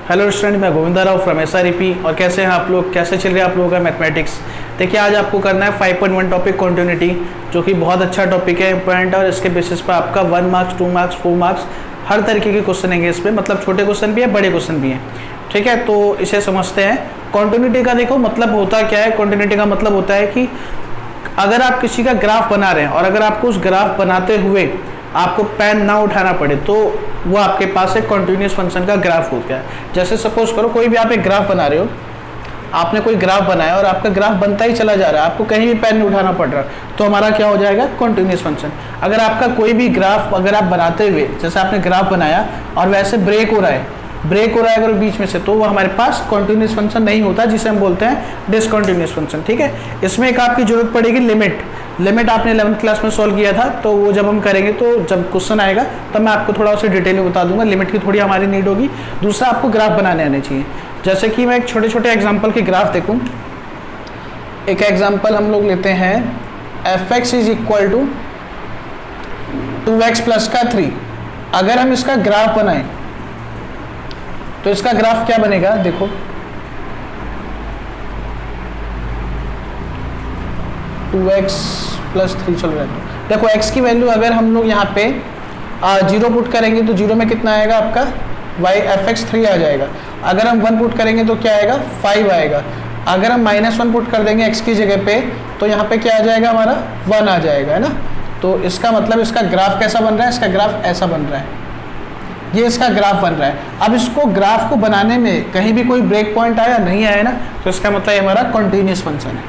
Hello student, मैं Govinda Rao from SREP। और कैसे हैं आप लोग, कैसे चल रहा है आप लोगों का मैथमेटिक्स। देखिए, आज आपको करना है 5.1 टॉपिक कंटिन्यूटी, जो कि बहुत अच्छा टॉपिक है, इंपॉर्टेंट है। और इसके बेसिस पर आपका 1 मार्क्स, 2 मार्क्स, 4 मार्क्स हर तरीके के क्वेश्चन आएंगे इसमें। मतलब छोटे क्वेश्चन भी है, बड़े क्वेश्चन भी हैं। ठीक है, तो इसे समझते हैं। कंटिन्यूटी का देखो मतलब होता क्या है। कंटिन्यूटी का मतलब होता है कि अगर आप किसी का ग्राफ बना रहे हैं और अगर आपको उस ग्राफ बनाते हुए आपको पेन ना उठाना पड़े, तो वो आपके पास एक कंटिन्यूस फंक्शन का ग्राफ हो गया। जैसे सपोज करो कोई भी आप एक ग्राफ बना रहे हो, आपने कोई ग्राफ बनाया और आपका ग्राफ बनता ही चला जा रहा है, आपको कहीं भी पेन नहीं उठाना पड़ रहा, तो हमारा क्या हो जाएगा, कंटिन्यूस फंक्शन। अगर आपका कोई भी ग्राफ अगर आप बनाते हुए, जैसे आपने ग्राफ बनाया और वैसे ब्रेक हो रहा है अगर बीच में से, तो वो हमारे पास कंटिन्यूस फंक्शन नहीं होता, जिसे हम बोलते हैं डिसकंटिन्यूस फंक्शन। ठीक है, इसमें एक आपकी जरूरत पड़ेगी लिमिट आपने 11th क्लास में सॉल्व किया था, तो वो जब हम करेंगे तो जब क्वेश्चन आएगा तब मैं आपको थोड़ा उसे डिटेल में बता दूंगा। लिमिट की थोड़ी हमारी नीड होगी। दूसरा, आपको ग्राफ बनाने आने चाहिए। जैसे कि मैं एक छोटे एग्जाम्पल के ग्राफ देखूँ। एक एग्जाम्पल हम लोग लेते हैं, fx is equal to 2x plus का 3। अगर हम इसका ग्राफ बनाएं तो इसका ग्राफ क्या बनेगा, देखो 2x प्लस 3 चल रहा है। देखो x की वैल्यू अगर हम लोग यहाँ पे 0 पुट करेंगे तो 0 में कितना आएगा आपका fx 3 आ जाएगा। अगर हम 1 पुट करेंगे तो क्या आएगा, 5 आएगा। अगर हम -1 पुट कर देंगे x की जगह पे, तो यहाँ पे क्या आ जाएगा हमारा 1 आ जाएगा, है ना। तो इसका मतलब इसका ग्राफ कैसा बन रहा है, इसका ग्राफ ऐसा बन रहा है। ये इसका ग्राफ बन रहा है। अब इसको ग्राफ को बनाने में कहीं भी कोई ब्रेक पॉइंट आया नहीं आया ना, तो इसका मतलब ये हमारा कंटिन्यूस फंक्शन है।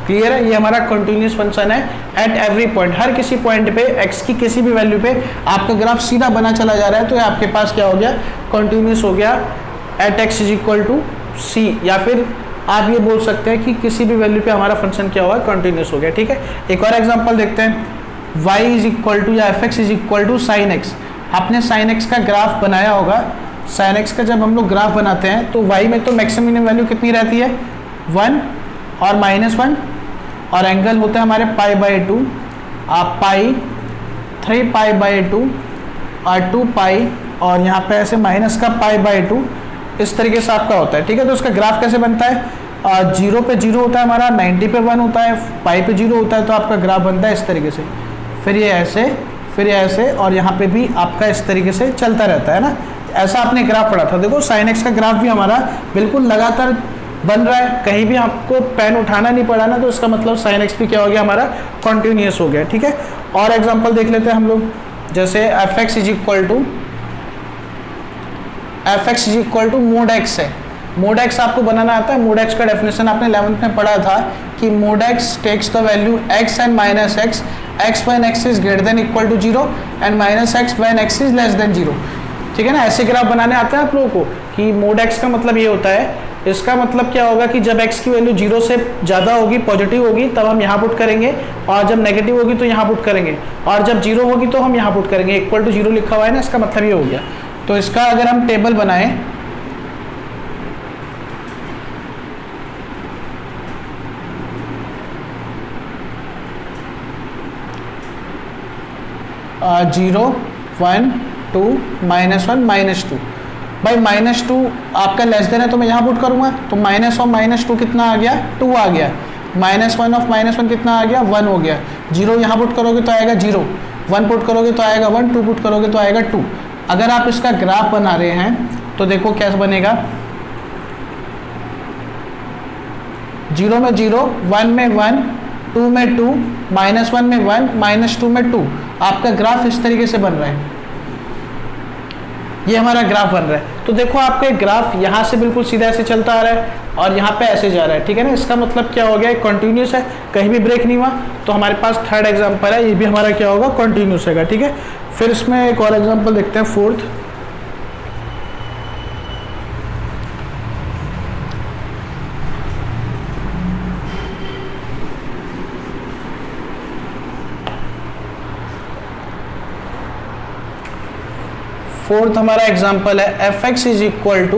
क्लियर है, ये हमारा कंटिन्यूस फंक्शन है। एट एवरी पॉइंट, हर किसी पॉइंट पे x की किसी भी वैल्यू पे आपका ग्राफ सीधा बना चला जा रहा है, तो ये आपके पास क्या हो गया, कंटिन्यूस हो गया। At x is equal to c, या फिर आप ये बोल सकते हैं कि किसी भी वैल्यू पे हमारा फंक्शन क्या हुआ, कंटिन्यूस हो गया। ठीक है, एक और एग्जाम्पल देखते हैं। y इज इक्वल टू या fx is equal to sine x. आपने साइन एक्स का ग्राफ बनाया होगा। साइन एक्स का जब हम लोग ग्राफ बनाते हैं तो y में तो मैक्सिमम वैल्यू कितनी रहती है, 1 और -1, और एंगल होता है हमारे π/2, आप पाई 3π/2 और 2π, और यहाँ पे ऐसे माइनस का π/2, इस तरीके से आपका होता है। ठीक है, तो उसका ग्राफ कैसे बनता है, 0 पे 0 होता है हमारा, 90 पे 1 होता है, π पे 0 होता है, तो आपका ग्राफ बनता है इस तरीके से। फिर ये ऐसे, फिर ये ऐसे, और यहाँ पे भी आपका इस तरीके से चलता रहता है ना। ऐसा आपने ग्राफ पढ़ा था। देखो साइन एक्स का ग्राफ भी हमारा बिल्कुल लगातार बन रहा है, कहीं भी आपको पेन उठाना नहीं पड़ा ना, तो इसका मतलब साइन एक्स भी क्या हो गया, हमारा कॉन्टिन्यूस हो गया। ठीक है, और एग्जांपल देख लेते हैं हम लोग। जैसे fx is equal to mod x है। मोड x आपको बनाना आता है। मोड x का डेफिनेशन आपने 11th में पढ़ा था कि mod x takes the value x and -x, x when x is greater than equal to 0 and -x when x is less than 0। ठीक है ना, ऐसे ग्राफ बनाने आते हैं आप लोगों को कि मोड x का मतलब ये होता है, इसका मतलब क्या होगा कि जब x की वैल्यू 0 से ज़्यादा होगी, पॉजिटिव होगी, तब हम यहाँ पुट करेंगे, और जब नेगेटिव होगी तो यहाँ पुट करेंगे, और जब 0 होगी तो हम यहाँ पुट करेंगे। इक्वल टू 0 लिखा हुआ है ना, इसका मतलब ये हो गया। तो इसका अगर हम टेबल बनाएं, जीरो 1 2 -1 -2। भाई -2 आपका लेस देन है तो मैं यहाँ पुट करूँगा, तो माइनस ऑफ -2 कितना आ गया, 2 आ गया। -1 ऑफ -1 कितना आ गया, 1 हो गया। 0 यहाँ पुट करोगे तो आएगा 0, 1 पुट करोगे तो आएगा 1, 2 पुट करोगे तो आएगा 2। अगर आप इसका ग्राफ बना रहे हैं तो देखो कैसे बनेगा, 0 में 0, 1 में 1, 2 में 2, -1 में 1, -2 में 2। आपका ग्राफ इस तरीके से बन रहा है। ये हमारा ग्राफ बन रहा है। तो देखो आपका एक ग्राफ यहाँ से बिल्कुल सीधा ऐसे चलता आ रहा है और यहाँ पे ऐसे जा रहा है। ठीक है ना, इसका मतलब क्या हो गया, कंटिन्यूस है, कहीं भी ब्रेक नहीं हुआ। तो हमारे पास थर्ड एग्जांपल है, ये भी हमारा क्या होगा, कंटिन्यूस होगा। ठीक है, फिर इसमें एक और एग्जांपल देखते हैं, फोर्थ। फोर्थ हमारा एग्जांपल है fx is equal to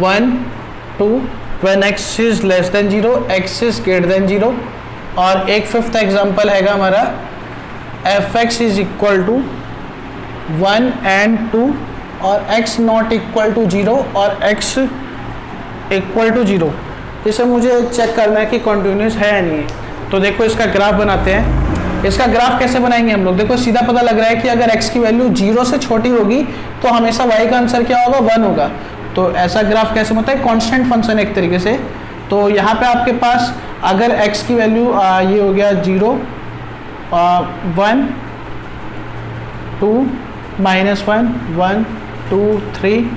1 2 when x is less than 0, x is greater than 0। और एक फिफ्थ एग्जांपल हैगा हमारा fx is equal to 1 and 2 और x नॉट इक्वल टू 0 और x इक्वल टू 0, इसे मुझे चेक करना है कि कॉन्टिन्यूस है या नहीं है। तो देखो इसका ग्राफ बनाते हैं। इसका ग्राफ कैसे बनाएंगे हम लोग, देखो सीधा पता लग रहा है कि अगर x की वैल्यू 0 से छोटी होगी तो हमेशा y का आंसर क्या होगा, 1 होगा। तो ऐसा ग्राफ कैसे बनता है, कांस्टेंट फंक्शन एक तरीके से। तो यहाँ पे आपके पास अगर x की वैल्यू ये हो गया 0 1 2 -1 1 2 3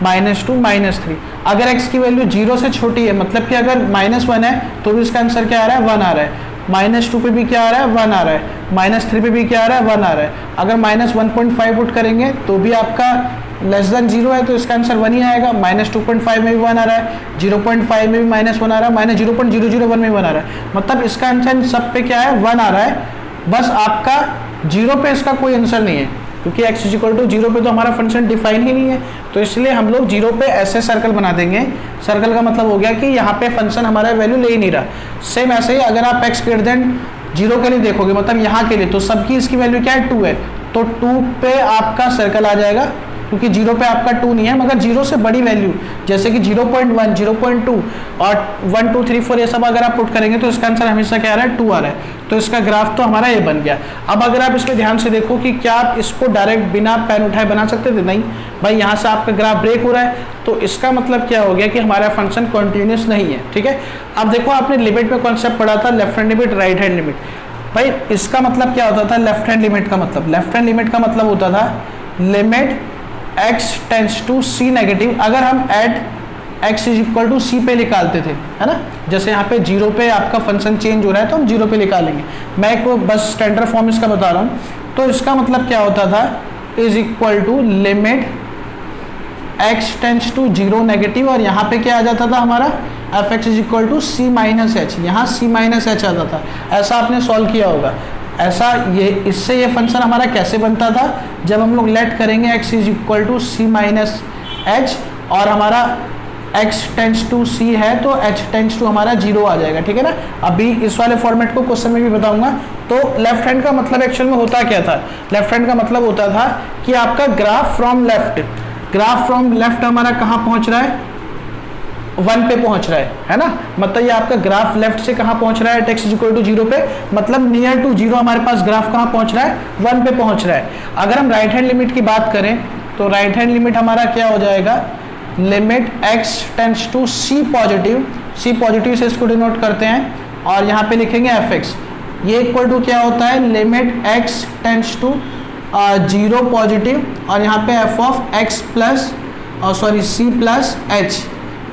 -2 -3, अगर x की वैल्यू 0 से छोटी है, मतलब कि अगर -1 है तो भी इसका आंसर क्या आ रहा है, 1 आ रहा है। -2 पे भी क्या आ रहा है, 1 आ रहा है। -3 पे भी क्या आ रहा है, 1 आ रहा है। अगर -1.5 पुट करेंगे तो भी आपका लेस देन 0 है तो इसका आंसर 1 ही आएगा। -2.5 में भी 1 आ रहा है, 0.5 में भी -1 आ रहा है, -0.001 में भी 1 आ रहा है। मतलब इसका आंसर सब पे क्या है, 1 आ रहा है। बस आपका 0 पे इसका कोई आंसर नहीं है, क्योंकि x इक्वल टू 0 पे तो हमारा फंक्शन डिफाइन ही नहीं है। तो इसलिए हम लोग 0 पे ऐसे सर्कल बना देंगे। सर्कल का मतलब हो गया कि यहाँ पे फंक्शन हमारा वैल्यू ले ही नहीं रहा। सेम ऐसे ही अगर आप x ग्रेटर देन 0 के लिए देखोगे, मतलब यहाँ के लिए, तो सबकी इसकी वैल्यू क्या है, 2 है। तो 2 पे आपका सर्कल आ जाएगा, क्योंकि 0 पे आपका 2 नहीं है। मगर 0 से बड़ी वैल्यू जैसे कि 0.1 0.2 और 1 2 3 4 ये सब अगर आप पुट करेंगे तो इसका आंसर हमेशा क्या आ रहा है, 2 आ रहा है। तो इसका ग्राफ तो हमारा ये बन गया। अब अगर आप इसमें ध्यान से देखो कि क्या आप इसको डायरेक्ट बिना पेन उठाए बना सकते थे, नहीं भाई, यहाँ से आपका ग्राफ ब्रेक हो रहा है। तो इसका मतलब क्या हो गया कि हमारा फंक्शन कॉन्टिन्यूस नहीं है। ठीक है, अब देखो आपने लिमिट में कॉन्सेप्ट पढ़ा था, left hand limit right hand limit. भाई इसका मतलब क्या होता था, लेफ्ट हैंड लिमिट का मतलब होता था limit x tends to c negative. अगर हम at x is equal to c पे निकालते थे, है ना, जैसे यहाँ पे 0 पे आपका फंक्शन चेंज हो रहा है तो हम 0 पे निकालेंगे। मैं एक बस स्टैंडर्ड फॉर्म इसका बता रहा हूँ। तो इसका मतलब क्या होता था, is equal to limit x tends to 0 negative, और यहाँ पे क्या आ जाता था हमारा, f x is equal to c minus h. यहाँ c माइनस एच आता था। ऐसा आपने सॉल्व किया होगा। ऐसा ये इससे ये फंक्शन हमारा कैसे बनता था, जब हम लोग लेट करेंगे x is equal to c minus h और हमारा x टेंड्स टू c है तो h टेंड्स टू हमारा 0 आ जाएगा। ठीक है ना, अभी इस वाले फॉर्मेट को क्वेश्चन में भी बताऊंगा। तो लेफ्ट हैंड का मतलब एक्चुअल में होता क्या था, लेफ्ट हैंड का मतलब होता था कि आपका ग्राफ फ्रॉम लेफ्ट हमारा कहाँ पहुंच रहा है, 1 पे पहुंच रहा है ना। मतलब ये आपका ग्राफ लेफ्ट से कहाँ पहुंच रहा है, x इज इक्वल टू 0 पे, मतलब नियर टू 0 हमारे पास ग्राफ कहाँ पहुंच रहा है, 1 पे पहुंच रहा है। अगर हम राइट हैंड लिमिट की बात करें तो राइट हैंड लिमिट हमारा क्या हो जाएगा, limit x tends to c positive से इसको डिनोट करते हैं और यहाँ पे लिखेंगे fx। ये इक्वल टू क्या होता है, limit x tends to 0 positive और यहाँ पे f of x plus c plus h,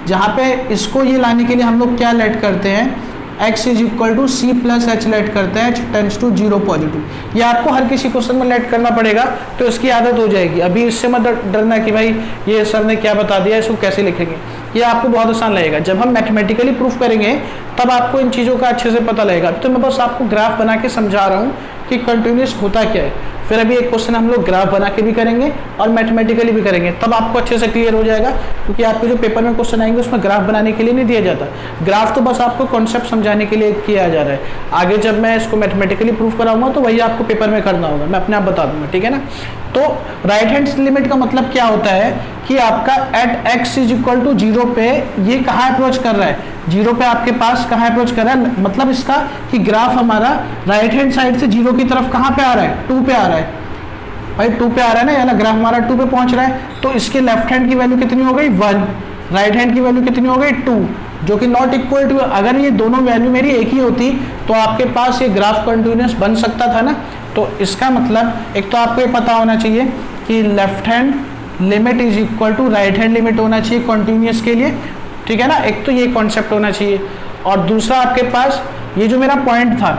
जहाँ पे इसको ये लाने के लिए हम लोग क्या लेट करते हैं, x is equal to c plus h let करते हैं, h टेंड्स टू 0 पॉजिटिव। ये आपको हर किसी क्वेश्चन में लेट करना पड़ेगा, तो इसकी आदत हो जाएगी। अभी इससे मत डरना कि भाई ये सर ने क्या बता दिया, इसको कैसे लिखेंगे। ये आपको बहुत आसान लगेगा। जब हम मैथमेटिकली प्रूफ करेंगे तब आपको इन चीज़ों का अच्छे से पता लगेगा। तो मैं बस आपको ग्राफ बना के समझा रहा हूँ कि कंटिन्यूस होता क्या है। फिर अभी एक क्वेश्चन हम लोग ग्राफ बना के भी करेंगे और मैथमेटिकली भी करेंगे, तब आपको अच्छे से क्लियर हो जाएगा। क्योंकि आपके जो पेपर में क्वेश्चन आएंगे उसमें ग्राफ बनाने के लिए नहीं दिया जाता। ग्राफ तो बस आपको कॉन्सेप्ट समझाने के लिए किया जा रहा है। आगे जब मैं इसको मैथमेटिकली प्रूफ कराऊंगा तो वही आपको पेपर में करना होगा, मैं अपने आप बता दूंगा। ठीक है ना। तो राइट हैंड लिमिट का मतलब क्या होता है कि आपका at x is equal to 0 पे ये कहाँ अप्रोच कर रहा है, 0 पे आपके पास कहाँ अप्रोच कर रहा है, मतलब इसका कि ग्राफ हमारा राइट हैंड साइड से 0 की तरफ कहाँ पे आ रहा है, 2 पे आ रहा है। भाई 2 पे आ रहा है ना, यानी ग्राफ हमारा 2 पे पहुंच रहा है। तो इसके लेफ्ट हैंड की वैल्यू कितनी हो गई, 1, राइट हैंड की वैल्यू कितनी हो गई, 2, जो कि नॉट इक्वल टू। अगर ये दोनों वैल्यू मेरी एक ही होती तो आपके पास ये ग्राफ कंटिन्यूस बन सकता था ना। तो इसका मतलब एक तो आपको ये पता होना चाहिए कि left hand limit is equal to right hand limit होना चाहिए कॉन्टिन्यूस के लिए। ठीक है ना, एक तो ये कॉन्सेप्ट होना चाहिए। और दूसरा आपके पास ये जो मेरा पॉइंट था,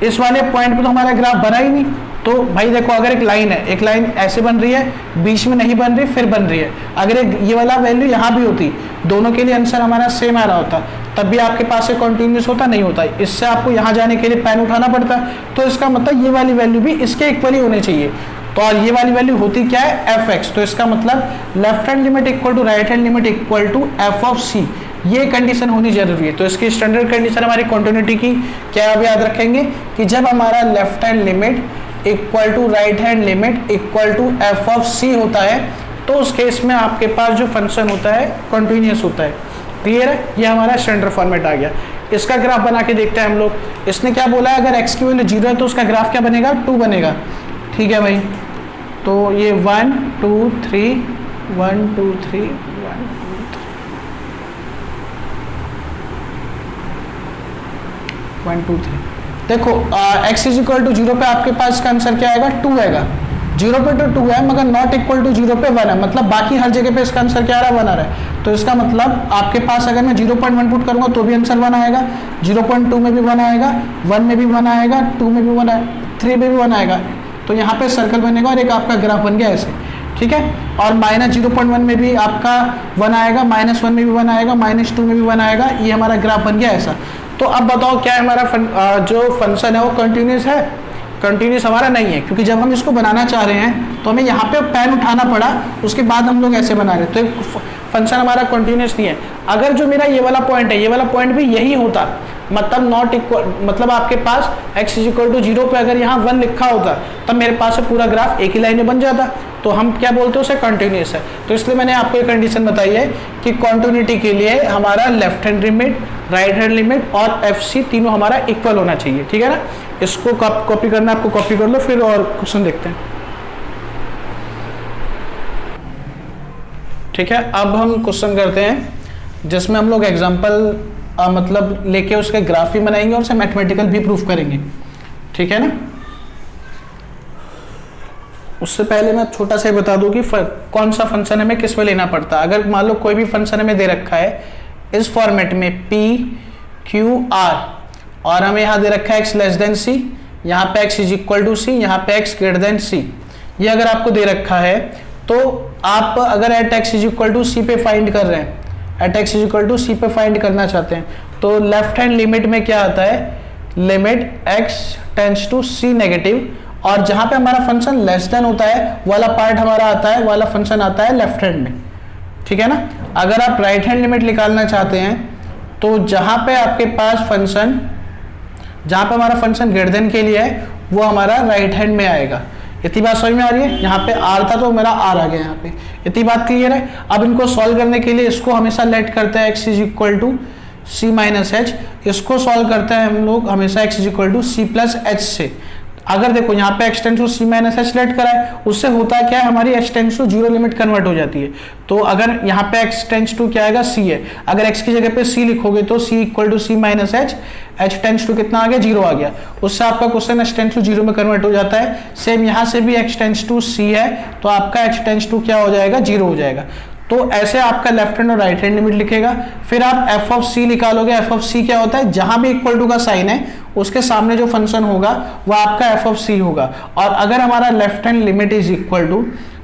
इस वाले पॉइंट पे तो हमारा ग्राफ बना ही नहीं। तो भाई देखो, अगर एक लाइन है, एक लाइन ऐसे बन रही है, बीच में नहीं बन रही, फिर बन रही है। अगर ये वाला वैल्यू यहाँ भी होती, दोनों के लिए आंसर हमारा सेम आ रहा होता, तब भी आपके पास एक कॉन्टिन्यूस होता, नहीं होता। इससे आपको यहाँ जाने के लिए पेन उठाना पड़ता। तो इसका मतलब ये वाली वैल्यू भी इसके इक्वली होनी चाहिए। तो और ये वाली वैल्यू होती क्या है, एफ एक्स। तो इसका मतलब left hand limit equal to right hand limit equal to f of c, ये कंडीशन होनी जरूरी है। तो इसकी स्टैंडर्ड कंडीशन हमारी कंटिन्यूटी की क्या अब याद रखेंगे कि जब हमारा left hand limit equal to right hand limit equal to f of c होता है, तो उस केस में आपके पास जो फंक्शन होता है कंटिन्यूस होता है। क्लियर है? ये हमारा स्टैंडर्ड फॉर्मेट आ गया। इसका ग्राफ बना के देखते हैं हम लोग। इसने क्या बोला है, अगर x की वैल्यू 0 है तो उसका ग्राफ क्या बनेगा, 2 बनेगा। ठीक है भाई, तो ये 1 2 3 1 2 3 1 2 3। देखो x इज इक्वल टू 0 पे आपके पास का आंसर क्या आएगा, 2 आएगा। 0 पे तो 2 है, मगर नॉट इक्वल टू 0 पे 1 है, मतलब बाकी हर जगह पे इसका आंसर क्या आ रहा है, 1 आ रहा है। तो इसका मतलब आपके पास अगर मैं 0.1 पुट करूंगा तो भी आंसर 1 आएगा, 0.2 में भी 1 आएगा, 1 में भी 1 आएगा, 2 में भी 1 आएगा, 3 में भी 1 आएगा। तो यहाँ पे सर्कल बनेगा और एक आपका ग्राफ बन गया ऐसे। ठीक है, और -0.1 में भी आपका 1 आएगा, -1 में भी 1 आएगा, -2 में भी 1 आएगा। ये हमारा ग्राफ बन गया ऐसा। तो अब बताओ क्या हमारा जो फंक्शन है वो कंटिन्यूस है? कंटिन्यूस हमारा नहीं है, क्योंकि जब हम इसको बनाना चाह रहे हैं तो हमें यहाँ पे पेन उठाना पड़ा, उसके बाद हम लोग ऐसे बना रहे। तो एक फंक्शन हमारा कंटिन्यूस नहीं है। अगर जो मेरा ये वाला पॉइंट है, ये वाला पॉइंट भी यही होता, मतलब नॉट इक्वल, मतलब आपके पास x इज इक्वल टू 0 पे अगर यहाँ 1 लिखा होता तब मेरे पास पूरा ग्राफ एक ही लाइन में बन जाता। तो हम क्या बोलते हैं, उसे कंटिन्यूस है। तो इसलिए मैंने आपको एक कंडीशन बताई है कि कॉन्टिन्यूटी के लिए हमारा left hand limit, right hand limit और एफ सी तीनों हमारा इक्वल होना चाहिए। ठीक है ना, इसको कॉपी करना आपको कॉपी कर लो, फिर और क्वेश्चन देखते हैं। ठीक है, अब हम क्वेश्चन करते हैं जिसमें हम लोग एग्जांपल मतलब लेके उसके ग्राफ भी बनाएंगे और उसे मैथमेटिकल भी प्रूफ करेंगे। ठीक है ना, उससे पहले मैं छोटा सा बता दूं कि कौन सा फंक्शन हमें किस में लेना पड़ता है। अगर मान लो कोई भी फंक्शन हमें दे रखा है इस फॉर्मेट में P Q R, और हमें यहाँ दे रखा है x लेस देन सी, यहाँ पे x इज इक्वल टू सी, यहाँ पे x ग्रेटर देन सी। ये अगर आपको दे रखा है तो आप अगर at x is equal to c पे फाइंड कर रहे हैं, at x is equal to c पे फाइंड करना चाहते हैं, तो लेफ्ट हैंड लिमिट में क्या आता है, limit x tends to c negative, और जहां पे हमारा फंक्शन लेस देन होता है वाला पार्ट हमारा आता है, वाला फंक्शन आता है लेफ्ट हैंड में। ठीक है ना, अगर आप राइट हैंड लिमिट निकालना चाहते हैं तो जहां पे आपके पास फंक्शन, जहां पे हमारा फंक्शन ग्रेटर देन के लिए है वो हमारा राइट हैंड में आएगा। इतनी बात समझ में आ रही है? यहाँ पे आर था तो मेरा आर आ गया यहाँ पे। इतनी बात क्लियर है? अब इनको सॉल्व करने के लिए इसको हमेशा लेट करते हैं x is equal to c minus h, इसको सॉल्व करते हैं हम लोग हमेशा x is equal to c plus h से। अगर देखो यहाँ पे x tends to c minus h let करा है, उससे होता है क्या है, हमारी x tends to 0 limit convert हो जाती है। तो अगर यहाँ पे x टेंड्स टू क्या आएगा, c है, अगर x की जगह पे c लिखोगे तो c equal to c minus h, h tends to कितना आ गया, 0 आ गया, उससे आपका क्वेश्चन h टेंड्स टू 0 में कन्वर्ट हो जाता है। सेम यहाँ से भी x टेंड्स टू c है तो आपका h टेंड्स टू क्या हो जाएगा, 0 हो जाएगा। तो ऐसे आपका लेफ्ट हैंड और राइट हैंड लिमिट लिखेगा। फिर आप एफ ऑफ सी निकालोगे। एफ ऑफ सी क्या होता है, जहां भी इक्वल टू का साइन है उसके सामने जो फंक्शन होगा वह आपका एफ ऑफ सी होगा। और अगर हमारा left hand limit is equal to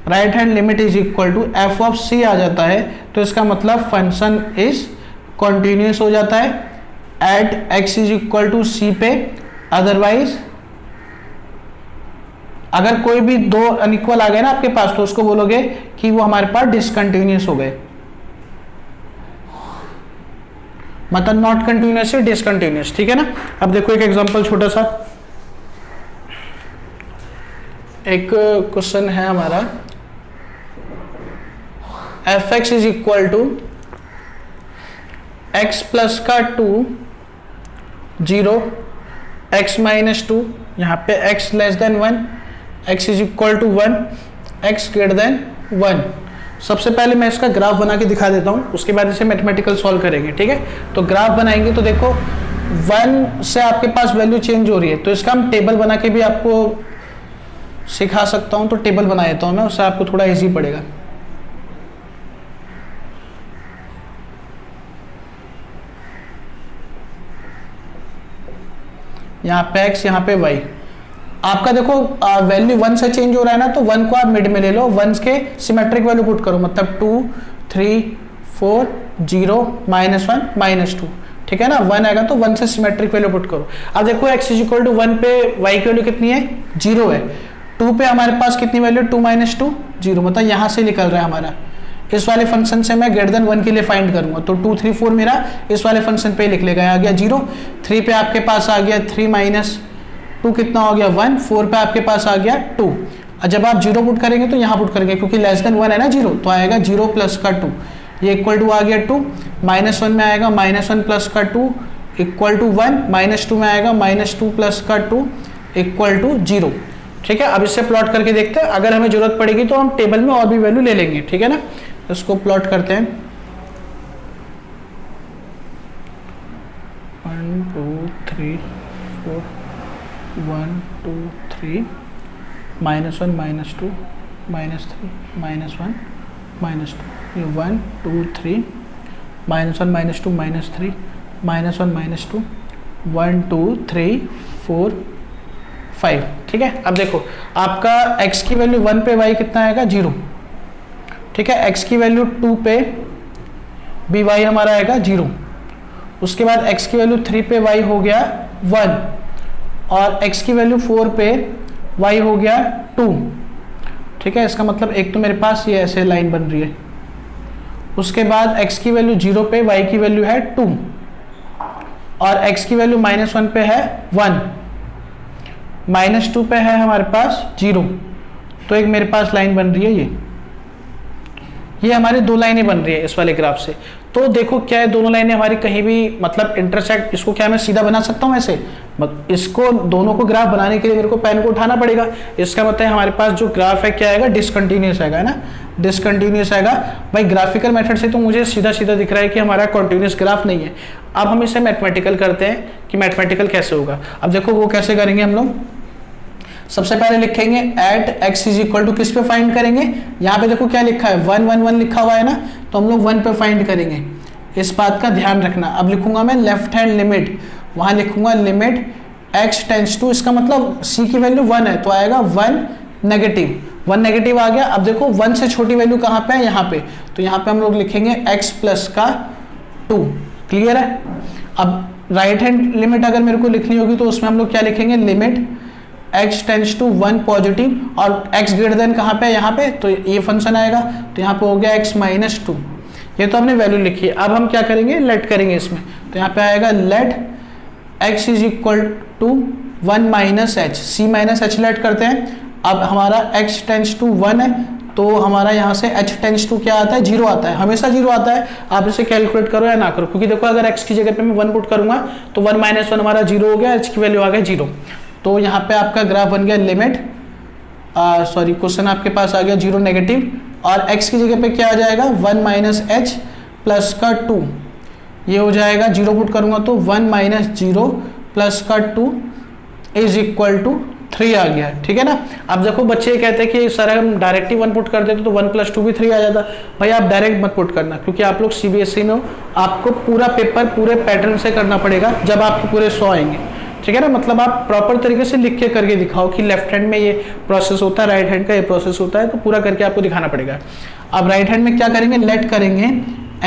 right hand limit is equal to f of c आ जाता है तो इसका मतलब फंक्शन इज कॉन्टिन्यूस हो जाता है at x is equal to c पे। अदरवाइज अगर कोई भी दो अनइक्वल आ गए ना आपके पास तो उसको बोलोगे कि वो हमारे पास डिसकंटिन्यूस हो गए, मतलब नॉट कंटिन्यूस है, डिसकंटिन्यूस। ठीक है ना। अब देखो एक एग्जांपल छोटा सा, एक क्वेश्चन है हमारा, f x is equal to x plus का 2 0 एक्स माइनस 2, यहाँ पे x less than 1, x is equal to 1, x greater than 1। सबसे पहले मैं इसका ग्राफ बना के दिखा देता हूँ, उसके बाद इसे मैथमेटिकल सॉल्व करेंगे। ठीक है, तो ग्राफ बनाएंगे तो देखो 1 से आपके पास वैल्यू चेंज हो रही है, तो इसका हम टेबल बना के भी आपको सिखा सकता हूँ। तो टेबल बना देता हूँ मैं, उससे आपको थोड़ा इजी पड़ेगा। यहाँ पे x, यहाँ पे y। आपका देखो वैल्यू 1 से चेंज हो रहा है ना, तो 1 को आप मिड में ले लो, 1 के सिमेट्रिक वैल्यू पुट करो, मतलब 2 3 4 0 -1 -2। ठीक है ना, 1 आएगा तो 1 से सिमेट्रिक वैल्यू पुट करो। अब देखो x इज इक्वल टू 1 पे y की वैल्यू कितनी है, 0 है। 2 पे हमारे पास कितनी वैल्यू, 2 - 2 0, मतलब यहाँ से निकल रहा है हमारा। इस वाले फंक्शन से मैं ग्रेटर देन 1 के लिए फाइंड करूंगा, तो 2 3 4 मेरा इस वाले फंक्शन पे लिख लेगा, आ गया 0। 3 पे आपके पास आ गया 3 - 2 कितना हो गया 1, 4 पे आपके पास आ गया 2। और जब आप 0 पुट करेंगे तो यहाँ पुट करेंगे क्योंकि लेस देन 1 है ना 0, तो आएगा 0 प्लस का 2, ये इक्वल टू आ गया 2, -1 में आएगा -1 प्लस का 2 इक्वल टू 1, -2 में आएगा -2 प्लस का 2 इक्वल टू 0। ठीक है, अब इससे प्लॉट करके देखते हैं, अगर हमें जरूरत पड़ेगी तो हम टेबल में और भी वैल्यू ले लेंगे। ठीक है ना, इसको प्लॉट करते हैं। 1 2 3 4 1 2 3 -1 -2 -3 -1 -2, ये 1 2 3 -1 -2 -3 -1 -2 1 2 3 4 5। ठीक है, अब देखो आपका x की वैल्यू 1 पे y कितना आएगा 0। ठीक है, x की वैल्यू 2 पे भी y हमारा आएगा 0। उसके बाद x की वैल्यू 3 पे y हो गया 1 और x की वैल्यू 4 पे y हो गया 2। ठीक है, इसका मतलब एक तो मेरे पास ये ऐसे लाइन बन रही है। उसके बाद x की वैल्यू 0 पे y की वैल्यू है 2 और x की वैल्यू -1 पे है 1, -2 पे है हमारे पास 0, तो एक मेरे पास लाइन बन रही है ये हमारी 2 लाइनें बन रही है इस वाले ग्राफ से। तो देखो क्या है, दोनों लाइनें हमारी कहीं भी मतलब इंटरसेक्ट, इसको क्या मैं सीधा बना सकता हूँ ऐसे, इसको दोनों को ग्राफ बनाने के लिए मेरे को पेन को उठाना पड़ेगा। इसका मतलब हमारे पास जो ग्राफ है क्या आएगा, डिसकंटिन्यूस आएगा, है ना, डिसकंटिन्यूस आएगा। भाई ग्राफिकल मेथड से तो मुझे सीधा सीधा दिख रहा है कि हमारा कॉन्टिन्यूस ग्राफ नहीं है। अब हम इसे मैथमेटिकल करते हैं कि मैथमेटिकल कैसे होगा। अब देखो वो कैसे करेंगे हम लोग, सबसे पहले लिखेंगे at x is equal to, किस पे फाइंड करेंगे, यहाँ पे देखो क्या लिखा है 1 1 1 लिखा हुआ है ना, तो हम लोग 1 पे फाइंड करेंगे, इस बात का ध्यान रखना। अब लिखूंगा मैं लेफ्ट हैंड लिमिट, वहां लिखूंगा लिमिट x टेंड्स टू, इसका मतलब c की वैल्यू 1 है तो आएगा 1 नेगेटिव आ गया। अब देखो 1 से छोटी वैल्यू कहाँ पे है, यहाँ पे, तो यहाँ पे हम लोग लिखेंगे x प्लस का 2। क्लियर है। अब राइट हैंड लिमिट अगर मेरे को लिखनी होगी तो उसमें हम लोग क्या लिखेंगे, limit x tends to 1 positive और x ग्रेटर देन कहाँ पे है, यहाँ पे, तो ये फंक्शन आएगा, तो यहाँ पे हो गया x -2। ये तो हमने वैल्यू लिखी है। अब हम क्या करेंगे, लेट करेंगे इसमें, तो यहाँ पे आएगा let x is equal to 1 minus h, c minus h let करते हैं। अब हमारा x टेंड्स टू 1 है तो हमारा यहाँ से h टेंड्स टू क्या आता है, 0 आता है, हमेशा 0 आता है। आप इसे कैलकुलेट करो या ना करो, क्योंकि देखो अगर x की जगह पे मैं 1 पुट करूंगा तो 1 - 1 हमारा 0 हो गया, h की वैल्यू आ गया 0। तो यहाँ पे आपका ग्राफ बन गया लिमिट, सॉरी क्वेश्चन आपके पास आ गया 0 नेगेटिव, और x की जगह पे क्या आ जाएगा 1 माइनस एच प्लस का 2, ये हो जाएगा 0 पुट करूंगा तो 1 माइनस 0 प्लस का 2 इज इक्वल टू 3 आ गया। ठीक है ना। अब देखो बच्चे कहते हैं कि सर हम डायरेक्ट ही 1 पुट कर देते तो 1 + 2 भी 3 आ जाता। भाई आप डायरेक्ट मत पुट करना, क्योंकि आप लोग CBSE में हो, आपको पूरा पेपर पूरे पैटर्न से करना पड़ेगा जब आपके पूरे 100 आएंगे। ठीक है ना, मतलब आप प्रॉपर तरीके से लिख के करके दिखाओ कि लेफ्ट हैंड में ये प्रोसेस होता है, राइट हैंड का ये प्रोसेस होता है, तो पूरा करके आपको दिखाना पड़ेगा। अब राइट हैंड में क्या करेंगे, लेट करेंगे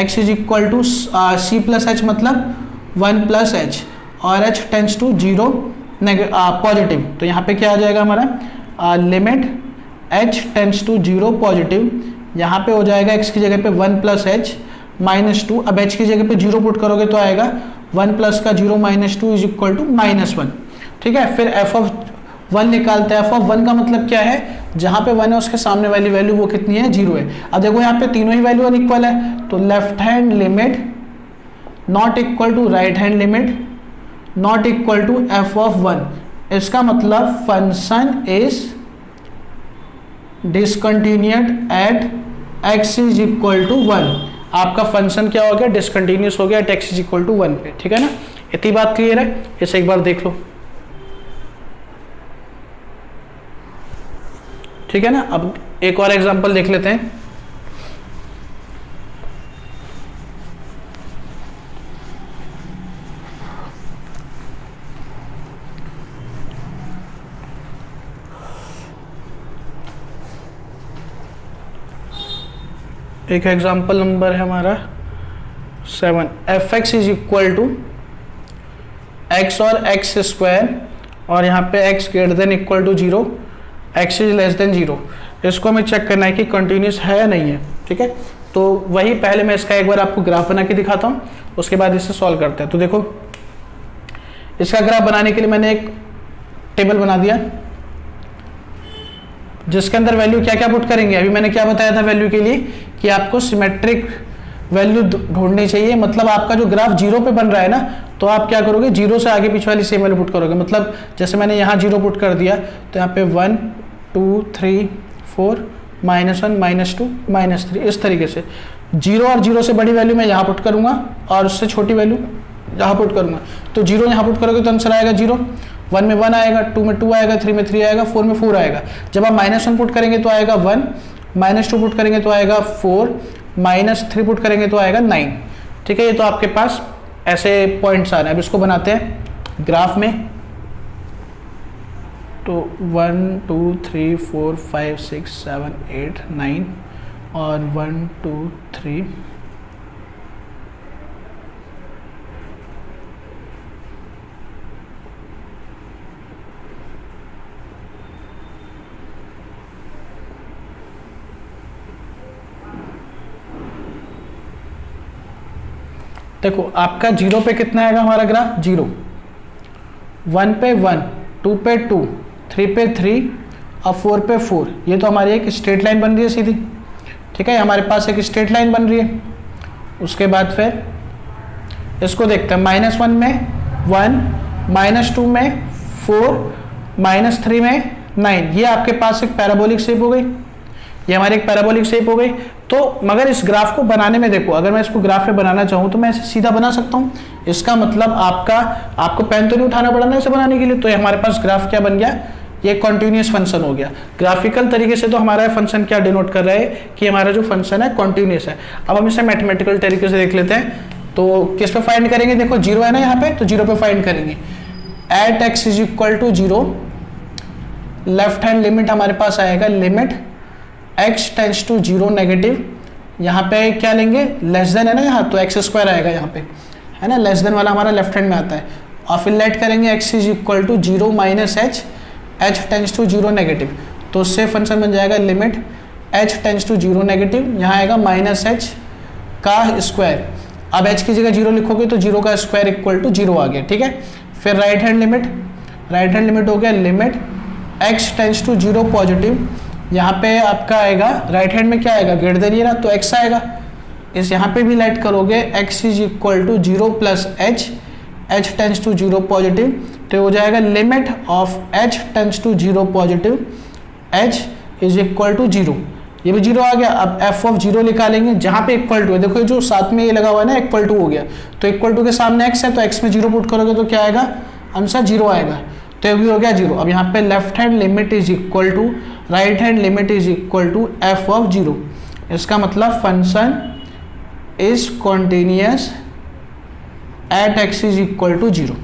x is equal to c plus h, मतलब 1 प्लस एच, और h टेंड्स टू 0 पॉजिटिव, तो यहाँ पे क्या आ जाएगा हमारा limit h tends to 0 positive, यहाँ पे हो जाएगा x की जगह पे 1 प्लस एच -2। अब h की जगह पे 0 पुट करोगे तो आएगा 1 प्लस का 0 -2 इज इक्वल टू -1। ठीक है, फिर f(1) निकालते हैं। f(1) का मतलब क्या है, जहाँ पे 1 है उसके सामने वाली वैल्यू वो कितनी है, 0 है। अब देखो यहाँ पे तीनों ही वैल्यू अनइक्वल है, तो left hand limit not equal to right hand limit not equal to f(1). इसका मतलब function is discontinued at x is equal to 1। आपका फंक्शन क्या हो गया, डिसकंटिन्यूस हो गया at x is equal to 1 पे। ठीक है ना, इतनी बात क्लियर है, इसे एक बार देख लो। ठीक है ना, अब एक और एग्जांपल देख लेते हैं। एक एग्जांपल नंबर है हमारा 7, fx is equal to x और x स्क्वायर, और यहाँ पे x greater than equal to 0, x is less than 0। इसको हमें चेक करना है कि कंटिन्यूस है या नहीं है। ठीक है, तो वही पहले मैं इसका एक बार आपको ग्राफ बना के दिखाता हूँ, उसके बाद इसे सॉल्व करते हैं। तो देखो इसका ग्राफ बनाने के लिए मैंने एक टेबल बना दिया जिसके अंदर वैल्यू क्या क्या पुट करेंगे। अभी मैंने क्या बताया था वैल्यू के लिए कि आपको सिमेट्रिक वैल्यू ढूंढनी चाहिए। मतलब आपका जो ग्राफ जीरो पे बन रहा है ना, तो आप क्या करोगे, जीरो से आगे पीछे वाली सेम वैल्यू पुट करोगे। मतलब जैसे मैंने यहाँ जीरो पुट कर दिया तो यहाँ पे 1 2 3 4 -1 -2 -3 इस तरीके से जीरो और जीरो से बड़ी वैल्यू मैं यहाँ पुट करूंगा और उससे छोटी वैल्यू यहाँ पुट करूंगा। तो जीरो यहाँ पुट करोगे तो आंसर आएगा जीरो, 1 में 1 आएगा, 2 में 2 आएगा, 3 में 3 आएगा, 4 में 4 आएगा। जब आप -1 पुट करेंगे तो आएगा 1, -2 पुट करेंगे तो आएगा 4, -3 पुट करेंगे तो आएगा 9। ठीक है, ये तो आपके पास ऐसे पॉइंट्स आ रहे हैं। अब इसको बनाते हैं ग्राफ में। तो 1 2 3 4 5 6 7 8 9 और 1 2 3 देखो आपका जीरो पे कितना आएगा हमारा ग्राफ, जीरो, 1 पे 1, 2 पे 2, 3 पे 3 और 4 पे 4। ये तो हमारी एक स्ट्रेट लाइन बन रही है सीधी। ठीक है, हमारे पास एक स्ट्रेट लाइन बन रही है। उसके बाद फिर इसको देखते हैं, -1 में 1, -2 में 4, -3 में 9। ये आपके पास एक पैराबोलिक शेप हो गई, ये हमारी एक पैराबोलिक शेप हो गई। तो मगर इस ग्राफ को बनाने में देखो, अगर मैं इसको ग्राफ में बनाना चाहूँ तो मैं ऐसे सीधा बना सकता हूँ। इसका मतलब आपको पेन तो नहीं उठाना पड़ा ना इसे बनाने के लिए। तो ये हमारे पास ग्राफ क्या बन गया, ये कॉन्टिन्यूस फंक्शन हो गया। ग्राफिकल तरीके से तो हमारा फंक्शन क्या डिनोट कर रहा है कि हमारा जो फंक्शन है कॉन्टिन्यूस है। अब हम इसे मैथमेटिकल तरीके से देख लेते हैं। तो किस पे फाइंड करेंगे, देखो जीरो है ना यहाँ पे, तो जीरो पे फाइंड करेंगे। At x is equal to zero, left hand limit हमारे पास आएगा limit x tends to zero negative. यहाँ पे क्या लेंगे, लेस देन है ना यहाँ, तो एक्स स्क्वायर आएगा यहाँ पे, है ना, लेस देन वाला हमारा लेफ्ट हैंड में आता है। और फिर लेट करेंगे x is equal to zero minus h, h tends to zero negative. तो उससे फंक्शन बन जाएगा limit h tends to zero negative, यहाँ आएगा -h का स्क्वायर। अब h की जगह जीरो लिखोगे तो जीरो का स्क्वायर इक्वल टू जीरो आ गया। ठीक है, फिर राइट हैंड लिमिट हो गया limit x tends to zero positive. यहाँ पे आपका आएगा राइट हैंड में क्या आएगा, ग्रेटर देन ये ना, तो x आएगा। इस यहाँ पे भी लेट करोगे x is equal to zero plus h, h tends to zero positive, तो हो जाएगा limit of h tends to zero positive, h is equal to zero. ये भी जीरो आ गया। अब f ऑफ जीरो निकालेंगे, जहाँ पे इक्वल टू है, देखो जो साथ में ये लगा हुआ है ना, इक्वल टू हो गया, तो इक्वल टू के सामने x है, तो x में जीरो पुट करोगे तो क्या आएगा, आंसर जीरो आएगा। तो ये भी हो गया जीरो। अब यहाँ पे left hand limit is equal to right hand limit is equal to f of zero. इसका मतलब function is continuous at x is equal to zero.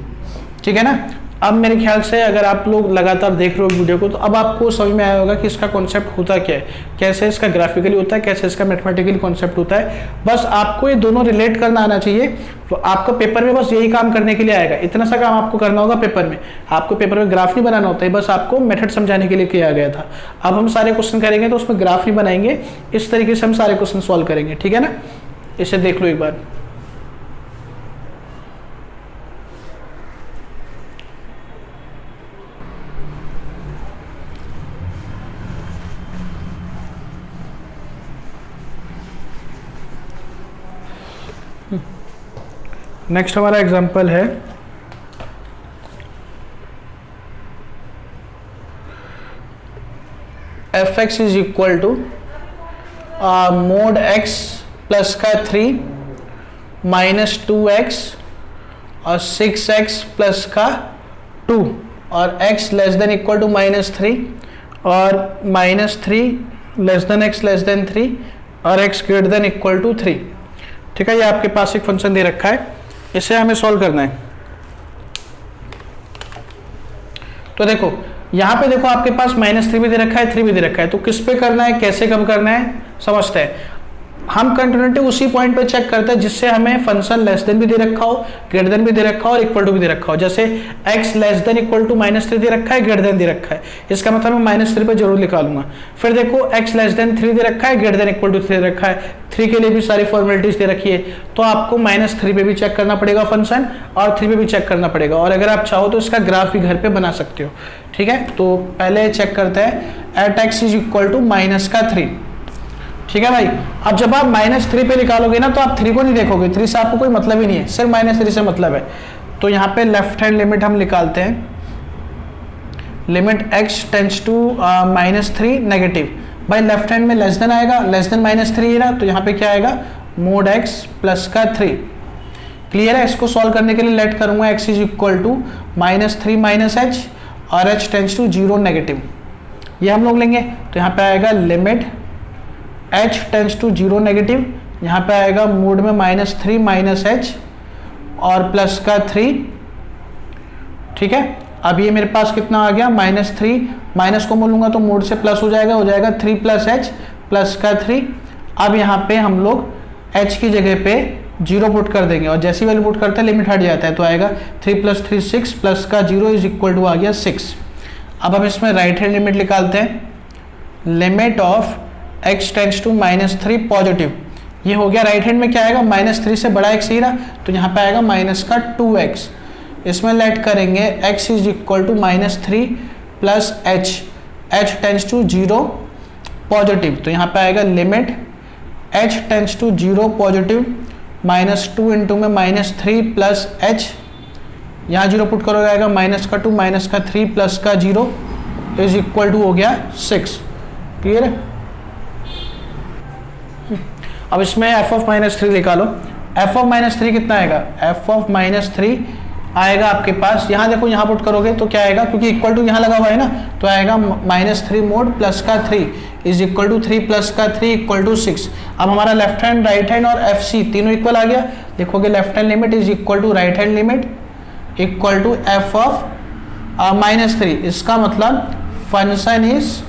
ठीक है ना। अब मेरे ख्याल से अगर आप लोग लगातार देख रहे हो वीडियो को, तो अब आपको समझ में आया होगा कि इसका कॉन्सेप्ट होता क्या है, कैसे इसका ग्राफिकली होता है, कैसे इसका मैथमेटिकली कॉन्सेप्ट होता है। बस आपको ये दोनों रिलेट करना आना चाहिए, तो आपको पेपर में बस यही काम करने के लिए आएगा। इतना सा काम आपको करना होगा पेपर में। आपको पेपर में ग्राफ नहीं बनाना होता है, बस आपको मेथड समझाने के लिए किया गया था। अब हम सारे क्वेश्चन करेंगे तो उसमें ग्राफ नहीं बनाएंगे, इस तरीके से हम सारे क्वेश्चन सॉल्व करेंगे। ठीक है ना, इसे देख लो एक बार। नेक्स्ट हमारा एग्जांपल है fx is equal to mod x plus का 3 माइनस 2x और 6x प्लस का 2 और x less than equal to -3 और -3 less than x less than 3 और x greater than equal to 3। ठीक है, ये आपके पास एक फंक्शन दे रखा है, इसे हमें सॉल्व करना है। तो देखो यहाँ पे देखो आपके पास -3 भी दे रखा है, 3 भी दे रखा है, तो किस पे करना है, कैसे कब करना है समझते हैं। हम कंटिन्यूटी उसी पॉइंट पे चेक करते हैं जिससे हमें फंक्शन लेस देन भी दे रखा हो, ग्रेटर देन भी दे रखा हो और इक्वल टू भी दे रखा हो। जैसे x less than equal to -3 दे रखा है, ग्रेटर देन दे रखा है, इसका मतलब मैं -3 पे जरूर निकालूंगा। फिर देखो x लेस देन 3 दे रखा है, ग्रेटर देन इक्वल टू 3 दे रखा है, 3 के लिए भी सारी फॉर्मेलिटीज दे रखी है, तो आपको -3 पे भी चेक करना पड़ेगा फंक्शन और 3 पे भी चेक करना पड़ेगा। और अगर आप चाहो तो इसका ग्राफ भी घर पे बना सकते हो, ठीक है। तो पहले चेक करते हैं at x is equal to -3, ठीक है भाई। अब जब आप -3 पे निकालोगे ना तो आप 3 को नहीं देखोगे, 3 से आपको कोई मतलब ही नहीं है, सिर्फ -3 से मतलब है। तो यहाँ पे लेफ्ट हैंड लिमिट हम निकालते हैं, limit x tends to -3 negative. भाई लेफ्ट हैंड में लेस देन आएगा, लेस देन -3 है ना, तो यहाँ पे क्या आएगा मोड x प्लस का 3। क्लियर है। इसको सॉल्व करने के लिए लेट करूंगा x is equal to -3 - h और h टेंड्स टू 0 नेगेटिव, ये हम लोग लेंगे। तो यहाँ पे आएगा limit h tends to 0 negative, यहाँ पे आएगा मोड में -3 - h और प्लस का 3, ठीक है। अब ये मेरे पास कितना आ गया -3, माइनस को मोलूंगा तो मोड से प्लस हो जाएगा 3 + h प्लस का 3। अब यहाँ पे हम लोग h की जगह पे 0 पुट कर देंगे और जैसी वैल्यू पुट करते हैं लिमिट हट जाता है, तो आएगा 3 + 3 6 प्लस का 0 इज इक्वल टू आ गया 6। अब हम इसमें राइट हैंड लिमिट निकालते हैं, limit of x tends to -3 positive, ये हो गया राइट हैंड में क्या आएगा -3 से बड़ा x ही रहा, तो यहाँ पे आएगा -2x। इसमें लेट करेंगे x is equal to -3 plus h tends to 0 positive, तो यहाँ पे आएगा limit h tends to 0 positive -2 into में -3 प्लस h, यहाँ 0 पुट करोगे आएगा -2 -3 प्लस का 0 इज इक्वल टू हो गया 6। क्लियर है। अब इसमें f ऑफ -3 निकालो, f ऑफ -3 कितना आएगा, f ऑफ -3 आएगा आपके पास, यहाँ देखो यहाँ पुट करोगे तो क्या आएगा, क्योंकि इक्वल टू यहाँ लगा हुआ है ना, तो आएगा -3 मोड प्लस का 3 इज इक्वल टू 3 प्लस का 3 इक्वल टू 6। अब हमारा लेफ्ट हैंड राइट हैंड और FC तीनों इक्वल आ गया। देखोगे left hand limit is equal to right hand limit equal to f of -3, इसका मतलब function is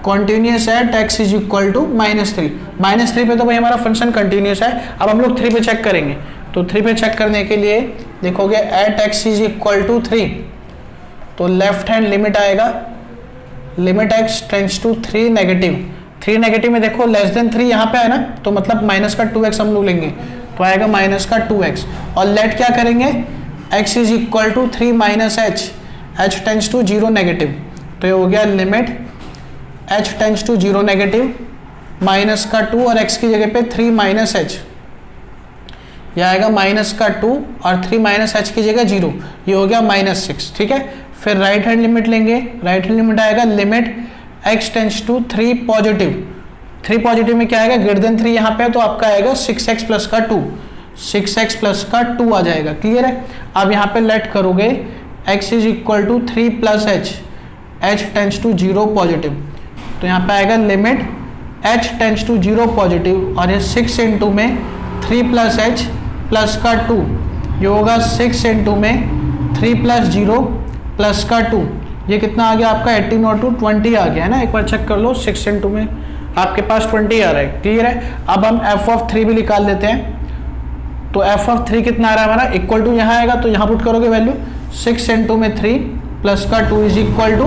continuous at x is equal to -3। -3 पे तो भाई हमारा फंक्शन कंटिन्यूस है। अब हम लोग 3 पे चेक करेंगे, तो 3 पे चेक करने के लिए देखोगे at x is equal to 3, तो लेफ्ट हैंड लिमिट आएगा limit x tends to 3 negative. 3 negative में देखो लेस देन 3 यहाँ पे है ना, तो मतलब -2x हम लोग लेंगे, तो आएगा -2x। और लेट क्या करेंगे x is equal to 3 -h tends to 0 negative, तो ये हो गया limit h tends to 0 negative -2 और x की जगह पे 3 -h, यह आएगा -2 और 3 -h की जगह 0, ये हो गया -6। ठीक है। फिर राइट हैंड लिमिट लेंगे, राइट हैंड लिमिट आएगा limit x tends to 3 positive. 3 positive में क्या आएगा ग्रेटर देन 3 यहाँ पे है, तो आपका आएगा 6x प्लस का 2, 6x प्लस का 2 आ जाएगा। क्लियर है। अब यहाँ पे लेट करोगे x is equal to 3 plus h tends to 0 positive, तो यहाँ पे आएगा limit h tends to 0 positive और ये 6 इंटू में 3 प्लस h प्लस का 2, ये होगा 6 इंटू में 3 प्लस 0 प्लस का 2, ये कितना आ गया आपका 18 और 2 20 आ गया है ना। एक बार चेक कर लो, 6 इंटू में आपके पास 20 आ रहा है। क्लियर है। अब हम f ऑफ 3 भी निकाल लेते हैं, तो f ऑफ 3 कितना आ रहा है हमारा, इक्वल टू यहाँ आएगा, तो यहाँ पुट करोगे वैल्यू 6 इंटू में 3 प्लस का 2 इज इक्वल टू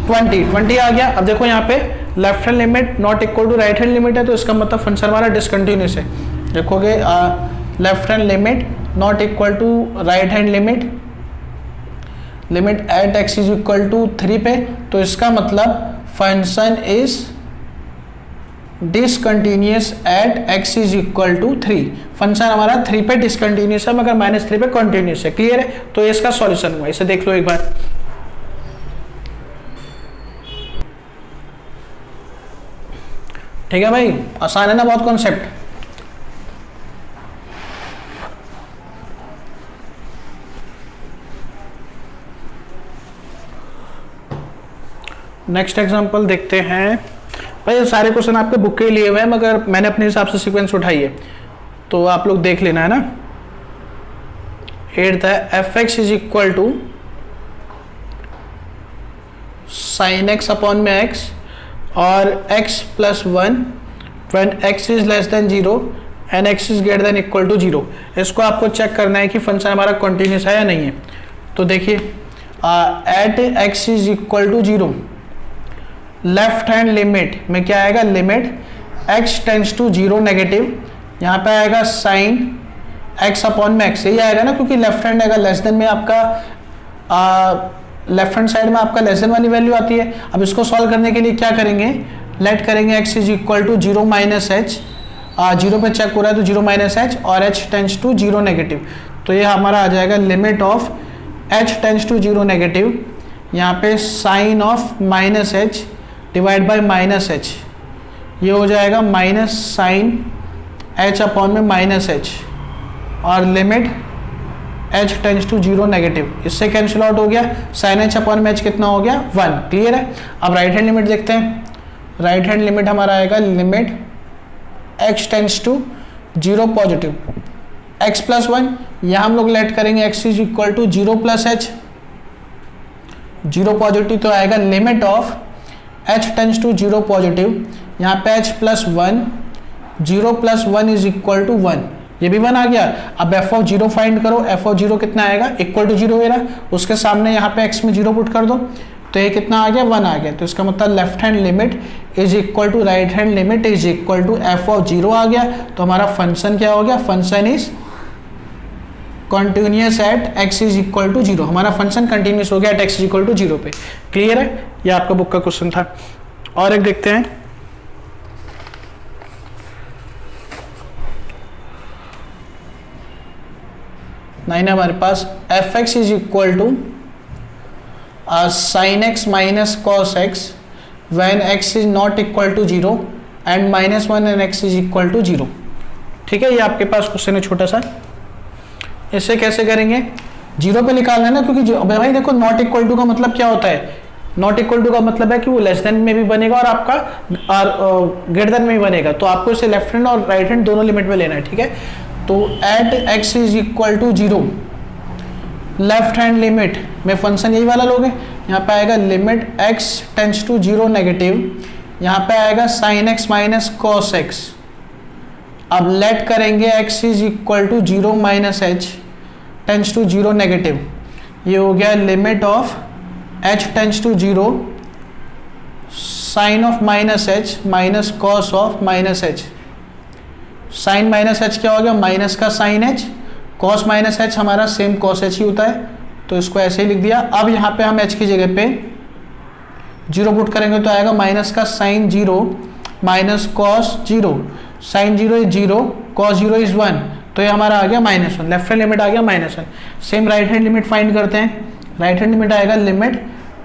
20 आ गया। अब देखो यहाँ पे left hand limit not equal to right hand limit है, तो इसका मतलब फंक्शन हमारा डिसकंटिन्यूस है। देखोगे left hand limit not equal to right hand limit at x is equal to 3 पे, तो इसका मतलब function is discontinuous at x is equal to 3। Function हमारा 3 पे डिसकंटिन्यूस है मगर -3 पे कंटिन्यूस है। क्लियर है। तो ये इसका सॉल्यूशन हुआ, इसे देख लो एक बार। ठीक है भाई, आसान है ना बहुत कॉन्सेप्ट। नेक्स्ट एग्जांपल देखते हैं। भाई सारे क्वेश्चन आपके बुक के लिए हुए हैं मगर मैंने अपने हिसाब से सीक्वेंस उठाई है, तो आप लोग देख लेना है ना। 8 है fx is equal to sine x upon में x और x plus 1 when x is less than 0 and x is greater than equal to 0। इसको आपको चेक करना है कि फंक्शन हमारा कंटिन्यूस है या नहीं है। तो देखिए at x is equal to 0 left hand limit में क्या आएगा, limit x tends to 0 negative, यहाँ पे आएगा साइन x अपॉन में x, यही आएगा ना, क्योंकि लेफ्ट हैंड आएगा लेस देन में आपका लेफ्ट हैंड साइड में आपका लेस देन वाली वैल्यू आती है। अब इसको सॉल्व करने के लिए क्या करेंगे, लेट करेंगे x is equal to 0 minus h, 0 पे चेक हो रहा है तो 0 माइनस एच और h टेंड्स टू 0 नेगेटिव, तो ये हमारा आ जाएगा limit of h tends to 0 negative, यहाँ पे sine of minus h divide by minus h, ये हो जाएगा माइनस साइन h अपॉन में माइनस एच और limit h tends to 0 negative, इससे कैंसिल आउट हो गया, साइन h अपॉन में h कितना हो गया 1। क्लियर है। अब राइट हैंड लिमिट देखते हैं, राइट हैंड लिमिट हमारा आएगा limit x tends to 0 positive x plus 1, यहाँ हम लोग लेट करेंगे x is equal to 0 plus h, 0 positive तो आएगा limit of h tends to 0 positive, यहाँ पे h plus 1, 0 plus 1 is equal to 1, ये भी 1 आ गया। अब f ऑफ 0 फाइंड करो, f ऑफ 0 कितना आएगा, इक्वल टू 0 मेरा, उसके सामने यहाँ पे x में 0 पुट कर दो तो ये कितना आ गया 1 आ गया। तो इसका मतलब left hand limit is equal to right hand limit is equal to f of 0 आ गया। तो हमारा फंक्शन क्या हो गया, function is continuous at x is equal to 0, हमारा फंक्शन कंटिन्यूअस हो गया at x is equal to 0 पे। क्लियर है, ये आपका बुक का क्वेश्चन था। और एक देखते हैं, नाइन हमारे पास fx is equal to sine x minus cos x when x is not equal to 0 and minus 1 and x is equal to 0। ठीक है, ये आपके पास क्वेश्चन है छोटा सा। इससे कैसे करेंगे, 0 पे निकालना है ना, क्योंकि भाई देखो नॉट इक्वल टू का मतलब क्या होता है, नॉट इक्वल टू का मतलब है कि वो लेस देन में भी बनेगा और आपका ग्रेटर देन में भी बनेगा, तो आपको इसे लेफ्ट हैंड और राइट हैंड दोनों लिमिट में लेना है। ठीक है, तो at x is equal to 0 left hand limit में फंक्शन यही वाला लोगे, यहाँ पे आएगा limit x tends to 0 negative, यहाँ पे आएगा sine x minus cos x। अब लेट करेंगे x is equal to 0 minus h tends to 0 negative, ये हो गया limit of h tends to 0 sine of minus h minus cos of minus h. Sine minus h क्या हो गया, minus का sine h, cos minus h हमारा same cos h ही होता है, तो इसको ऐसे ही लिख दिया। अब यहाँ पे हम एच की जगह पे 0 पुट करेंगे तो आएगा माइनस का sine 0 minus cos 0, sine 0 is 0, cos 0 is 1, तो ये हमारा आ गया -1, लेफ्ट हैंड लिमिट आ गया -1। Same right hand limit find करते हैं, राइट हैंड लिमिट आएगा limit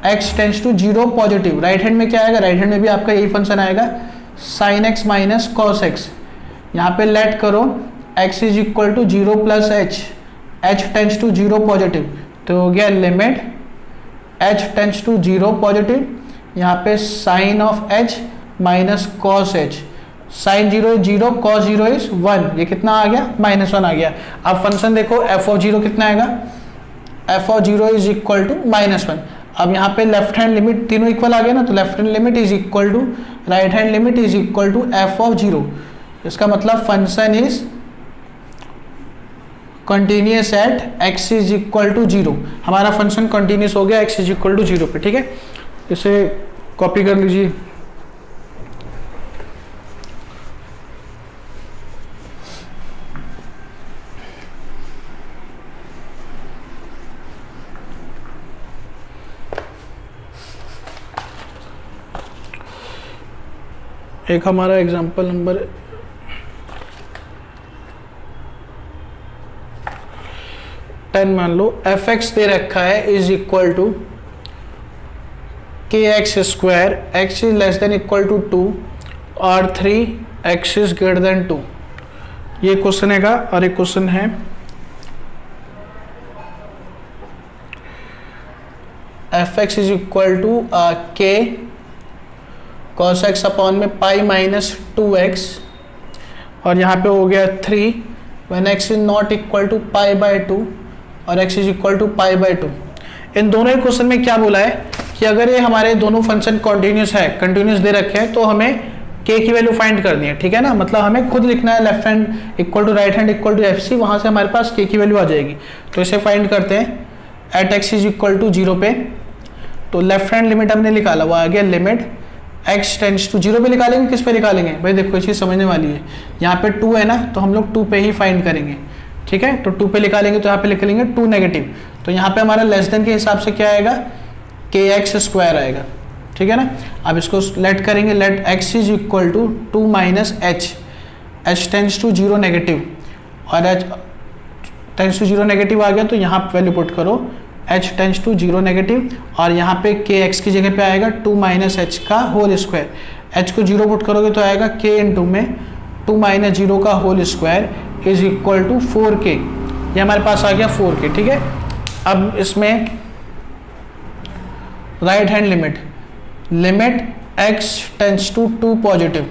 x tends to 0 positive, right hand में क्या आएगा, राइट हैंड में भी आपका यही फंक्शन आएगा sine x minus cos x, यहाँ पे लेट करो x is equal to 0 plus h, h tends to 0 positive, तो हो गया limit h tends to 0 positive, यहाँ पे sine of h minus cos h, sine 0 is 0, cos 0 is 1, ये कितना आ गया -1 आ गया। अब फंक्शन देखो f ऑफ 0 कितना आएगा, f of 0 is equal to -1। अब यहाँ पे लेफ्ट हैंड लिमिट तीनों इक्वल आ गया ना, तो left hand limit is equal to right hand limit is equal to f of 0, इसका मतलब function is continuous at x is equal to 0, हमारा फंक्शन कंटिन्यूअस हो गया x इज इक्वल टू 0 पे। ठीक है, इसे कॉपी कर लीजिए। एक हमारा एग्जांपल नंबर 10 मान लो, fx दे रखा है is equal to kx square, x is less than equal to 2 और 3x इज ग्रेटर देन 2। ये क्वेश्चन है, और एक क्वेश्चन है fx is equal to k cos x upon में पाई माइनस 2x, और यहाँ पे हो गया 3 when x is not equal to pi by 2 और x is equal to pi by 2। इन दोनों ही क्वेश्चन में क्या बोला है कि अगर ये हमारे दोनों फंक्शन कंटिन्यूस है, कंटिन्यूस दे रखे हैं, तो हमें के की वैल्यू फाइंड करनी है, ठीक है ना, मतलब हमें खुद लिखना है left hand equal to right hand equal to f c, वहां से हमारे पास के की वैल्यू आ जाएगी। तो इसे फाइंड करते हैं at x is equal to 0 पे। तो लेफ्ट हैंड लिमिट हमने निकाला, वो आ गया लिमिट x टेंड्स टू 0 पे निकालेंगे, किस पे निकालेंगे भाई, देखो ये चीज़ समझने वाली है। यहाँ पे 2 है ना, तो हम लोग 2 पे ही फाइंड करेंगे, ठीक है। तो 2 पे निकालेंगे तो यहाँ पे लिख लेंगे 2 नेगेटिव, तो यहाँ पे हमारा लेस देन के हिसाब से क्या आएगा, के एक्स स्क्वायर आएगा, ठीक है ना। अब इसको लेट करेंगे, let x is equal to 2 minus h, h tends to 0 negative, और एच टेंड्स टू 0 नेगेटिव आ गया, तो यहाँ वैल्यू पुट करो h टेंड्स टू 0 नेगेटिव, और यहाँ पे के एक्स की जगह पे आएगा 2 माइनस एच का होल स्क्वायर, h को 0 पुट करोगे तो आएगा k इंटू में 2 माइनस 0 का whole square is equal to 4k, ये हमारे पास आ गया 4k, ठीक है। अब इसमें right hand limit, limit x tends to 2 positive,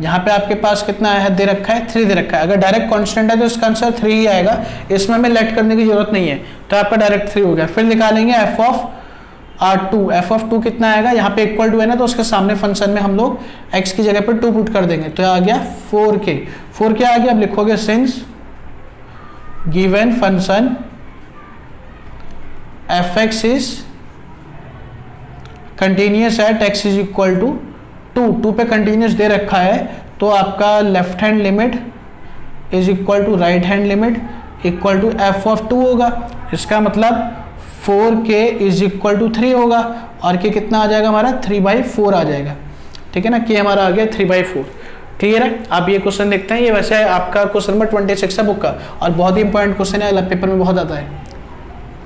यहाँ पे आपके पास कितना है दे रखा है, 3 दे रखा है। अगर डायरेक्ट कांस्टेंट है तो इसका आंसर 3 ही आएगा, इसमें हमें लेट करने की जरूरत नहीं है, तो आपका डायरेक्ट 3 हो गया। फिर निकालेंगे एफ ऑफ 2 कितना आएगा, यहाँ पे इक्वल टू है ना, तो उसके सामने फंक्शन में हम लोग x की जगह पर 2 पुट कर देंगे, तो आ गया 4k आ गया। अब लिखोगे since given function fx is continuous at x is equal to 2 पे कंटिन्यूस दे रखा है, तो आपका left hand limit is equal to right hand limit equal to f of 2 होगा। इसका मतलब 4k इज इक्वल टू 3 होगा, और k कितना आ जाएगा हमारा 3/4 आ जाएगा, ठीक है ना, k हमारा आ गया 3/4, क्लियर है। आप ये क्वेश्चन देखते हैं, ये वैसे आपका क्वेश्चन नंबर 26 है बुक का, और बहुत ही इंपॉर्टेंट क्वेश्चन है, अलग पेपर में बहुत आता है।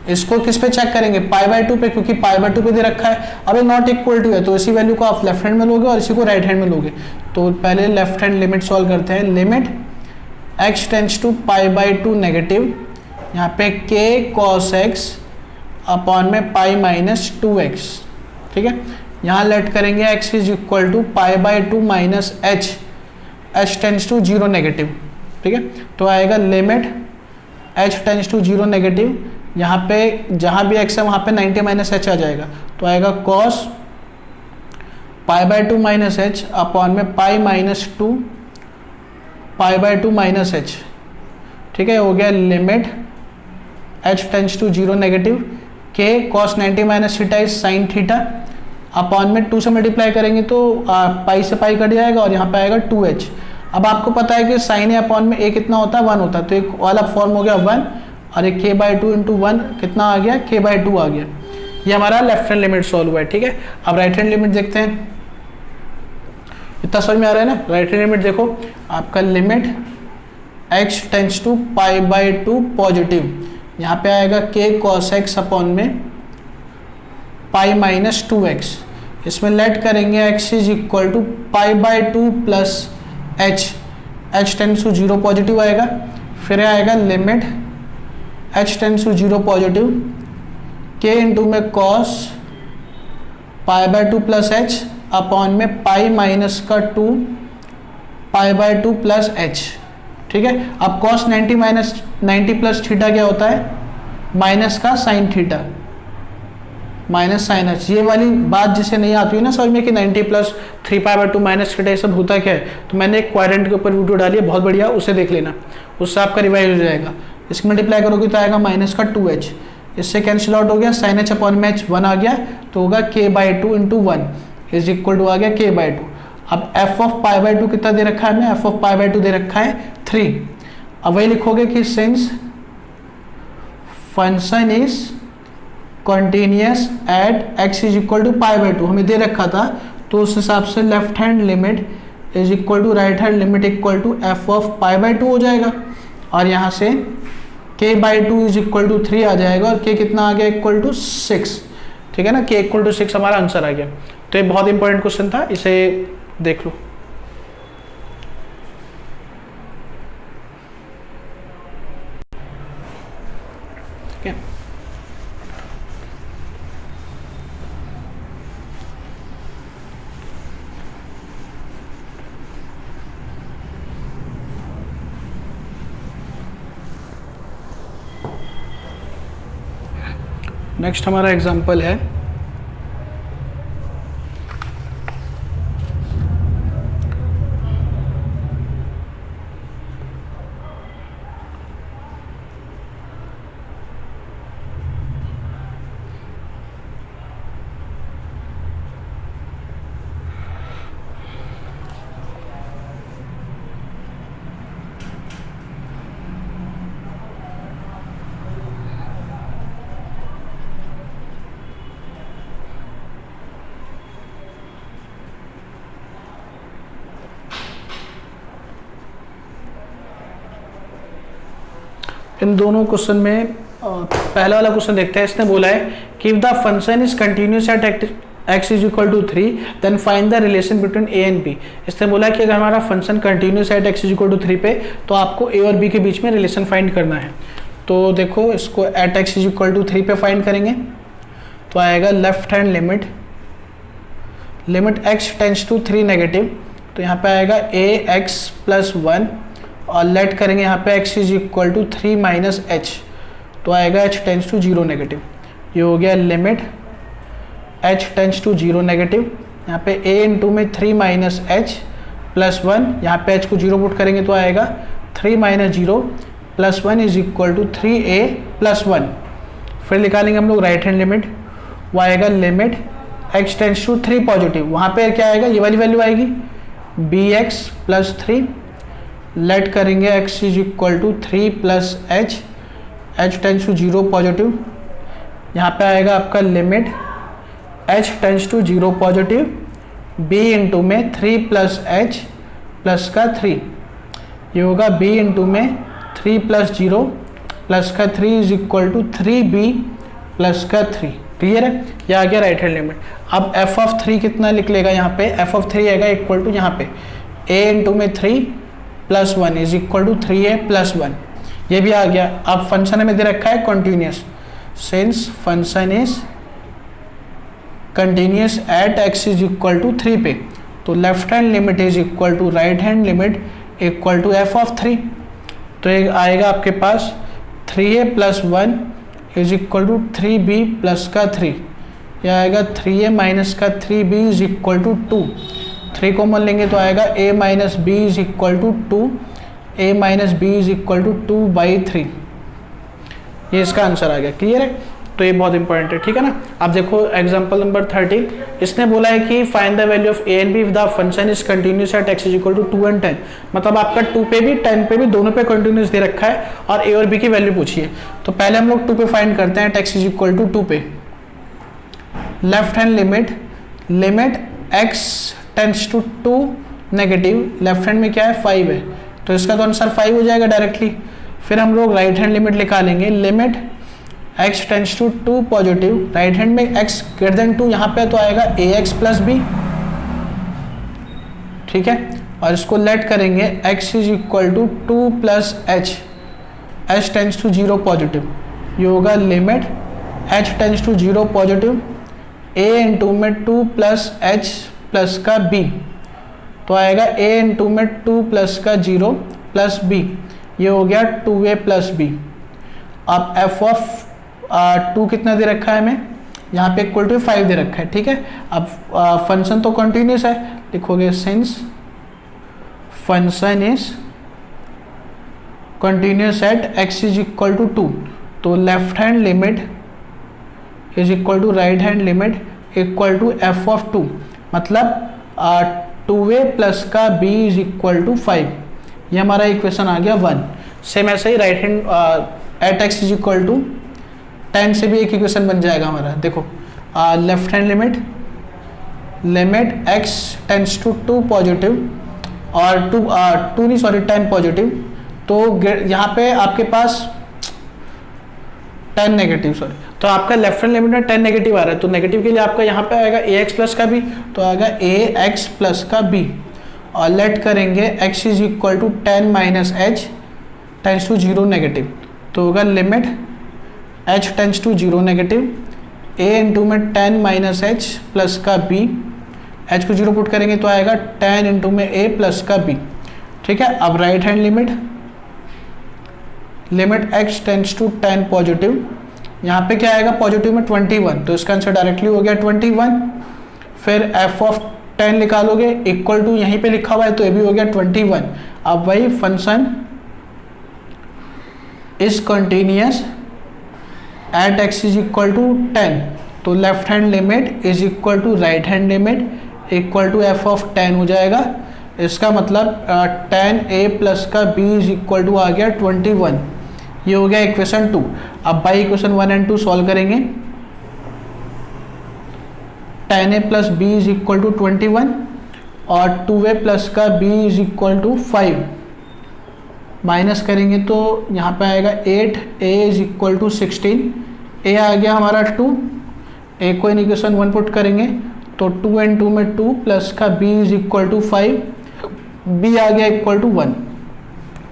इसको किस पे चेक करेंगे, π/2 पे, क्योंकि π/2 पे दे रखा है। अब ये नॉट इक्वल टू है, तो इसी वैल्यू को आप लेफ्ट हैंड में लोगे और इसी को राइट हैंड में लोगे। तो पहले लेफ्ट हैंड लिमिट सॉल्व करते हैं, limit x tends to π/2 negative, यहाँ पे k cos x अपॉन में पाई माइनस 2x, ठीक है। यहाँ लेट करेंगे x is equal to π/2 minus h tends to 0 negative, ठीक है। तो आएगा limit h tends to 0 negative, यहाँ पे जहाँ भी x है वहाँ पे 90 माइनस एच आ जाएगा, तो आएगा cos π/2 माइनस एच अपॉन में पाई माइनस 2 π/2 माइनस एच, ठीक है। हो गया limit h tends to 0 negative, k cos 90 minus theta is sine theta, upon में 2 से मल्टीप्लाई करेंगे तो पाई से पाई कट जाएगा, और यहाँ पे आएगा 2h। अब आपको पता है कि साइन ए अपॉन में a कितना होता है 1 होता है, तो एक वाला फॉर्म हो गया 1, और एक k/2 इंटू 1 कितना आ गया, k/2 आ गया। ये हमारा लेफ्ट हैंड लिमिट सॉल्व हुआ है, ठीक है। अब राइट हैंड लिमिट देखते हैं, इतना समझ में आ रहा है ना। राइट हैंड लिमिट देखो, आपका limit x tends to π/2 positive, यहाँ पे आएगा k cos x अपॉन में पाई माइनस 2x, इसमें लेट करेंगे x is equal to π/2 plus h tends to 0 positive आएगा। फिर आएगा limit h tends to 0 positive, k into में cos π/2 प्लस h अपॉन में पाई माइनस का 2 π/2 प्लस h, ठीक है। अब cos 90 माइनस 90 प्लस थीटा क्या होता है, माइनस का sine theta minus sine h। ये वाली बात जिसे नहीं आती है ना समझ में कि 90 प्लस 3π/2 माइनस थीटा ये सब होता क्या है, तो मैंने एक क्वाड्रेंट के ऊपर वीडियो डाली है बहुत बढ़िया, उसे देख लेना, उससे आपका रिवाइज हो जाएगा। इसको मल्टीप्लाई करोगे तो आएगा माइनस का 2h, इससे कैंसिल आउट हो गया, साइन h अपॉन में h 1 आ गया, तो होगा k/2 into 1 is equal to आ गया k/2। अब f ऑफ π/2 कितना दे रखा है हमें, f ऑफ π/2 दे रखा है 3। अब वही लिखोगे कि since function is continuous at x is equal to π/2 हमें दे रखा था, तो उस हिसाब से left hand limit is equal to right hand limit equal to f of π/2 हो जाएगा, और यहाँ से k/2 इज इक्वल टू 3 आ जाएगा, और k कितना आ गया इक्वल टू 6, ठीक है ना, k इक्वल टू 6 हमारा आंसर आ गया। तो ये बहुत इंपॉर्टेंट क्वेश्चन था, इसे देख लो। ठीक है, नेक्स्ट हमारा एग्जाम्पल है इन दोनों क्वेश्चन में पहला वाला क्वेश्चन देखते हैं। इसने बोला है कि if the function is continuous at x is equal to 3 then find the relation between a and b। इसने बोला है कि अगर हमारा function continuous at x is equal to 3 पे तो आपको a और b के बीच में रिलेशन फाइंड करना है। तो देखो इसको at x is equal to 3 पे फाइंड करेंगे तो आएगा left hand limit x tends to 3 negative, तो यहाँ पे आएगा ax प्लस 1 और लेट करेंगे यहाँ पे x is equal to 3 minus h, तो आएगा h टेंड्स टू 0 नेगेटिव। ये हो गया limit h tends to 0 negative, यहाँ पे a इंटू में 3 माइनस h प्लस 1, यहाँ पे h को 0 पुट करेंगे तो आएगा 3 minus 0 plus 1 is equal to 3a plus 1। फिर निकालेंगे हम लोग राइट हैंड लिमिट, वो आएगा limit x tends to 3 positive, वहाँ पे क्या आएगा, ये वाली वैल्यू आएगी bx प्लस 3, लेट करेंगे x is equal to 3 plus h tends to 0 positive, यहाँ पे आएगा आपका limit h tends to 0 positive b into में 3 प्लस h प्लस का 3, ये होगा b इंटू में 3 प्लस 0 प्लस का 3 is equal to 3b plus का 3। क्लियर है, ये आ गया राइट हैंड लिमिट। अब f ऑफ 3 कितना लिख लेगा यहाँ पे, f ऑफ 3 आएगा इक्वल टू यहाँ पे a इंटू में 3 plus 1 is equal to 3a plus 1, ये भी आ गया। अब फंक्शन में दे रखा है continuous, since function is continuous at x is equal to 3 पे, तो left hand limit is equal to right hand limit equal to f of 3, तो ये आएगा आपके पास 3a plus 1 is equal to 3b plus का 3, यह आएगा 3a माइनस का 3b is equal to 2, 3 common लेंगे तो आएगा a minus b is equal to 2, a minus b is equal to 2/3, ये इसका आंसर आ गया। क्लियर है, तो ये बहुत इंपॉर्टेंट है, ठीक है ना। अब देखो एग्जांपल नंबर 13, इसने बोला है कि find the value of a and b if the function is continuous at x is equal to 2 and 10, मतलब आपका 2 पे भी 10 पे भी दोनों पे कंटिन्यूस दे रखा है और a और b की वैल्यू पूछिए। तो पहले हम लोग 2 पे फाइंड करते हैं, x इज इक्वल टू 2 पे left hand limit x tends to 2 negative, left hand में क्या है 5 है, तो इसका तो आंसर 5 हो जाएगा डायरेक्टली। फिर हम लोग राइट हैंड लिमिट निकालेंगे, limit x tends to 2 positive, right hand में x ग्रेटर देन 2, यहाँ पे तो आएगा ax प्लस b, ठीक है, और इसको लेट करेंगे x is equal to 2 plus h tends to 0 positive, ये होगा limit h tends to 0 positive a into में 2 प्लस h प्लस का b, तो आएगा a इंटू में 2 प्लस का 0 प्लस b, ये हो गया 2a प्लस b। अब f ऑफ 2 कितना दे रखा है हमें, यहाँ पे इक्वल टू 5 दे रखा है, ठीक है। अब फंक्शन तो कंटिन्यूस है, लिखोगे since function is continuous at x is equal to 2, तो left hand limit is equal to right hand limit equal to f of 2, मतलब 2a प्लस का b इज इक्वल टू 5, ये हमारा इक्वेशन आ गया 1। Same ऐसे ही right hand at x is equal to 10 से भी एक इक्वेशन बन जाएगा हमारा। देखो left hand limit x tends to 2 positive और 10 पॉजिटिव, तो यहाँ पे आपके पास 10 नेगेटिव, तो आपका लेफ्ट हैंड लिमिट में 10 नेगेटिव आ रहा है, तो नेगेटिव के लिए आपका यहाँ पे आएगा ax प्लस का b, तो आएगा ax प्लस का b, और लेट करेंगे x is equal to 10 minus h tends to 0 negative, तो होगा limit h tends to 0 negative a into में 10 माइनस h प्लस का b, h को 0 पुट करेंगे तो आएगा 10 इंटू में a प्लस का b, ठीक है। अब right hand limit x tends to 10 positive, यहाँ पे क्या आएगा पॉजिटिव में 21, तो इसका आंसर डायरेक्टली हो गया 21। फिर f ऑफ 10 निकालोगे इक्वल टू यहीं पे लिखा हुआ है, तो ये भी हो गया 21। अब वही function is continuous at x is equal to 10, तो left hand limit is equal to right hand limit equal to f of 10 हो जाएगा। इसका मतलब 10a प्लस का b इज इक्वल टू आ गया 21, ये हो गया इक्वेशन 2। अब बाई इक्वेशन 1 एंड 2 सॉल्व करेंगे, 10a plus b is equal to 21 और 2a प्लस का b is equal to 5, minus करेंगे तो यहाँ पे आएगा 8, a is equal to 16, a आ गया हमारा 2, a को इन इक्वेशन 1 पुट करेंगे तो 2 and 2 में 2 प्लस का b is equal to 5, b आ गया इक्वल टू 1।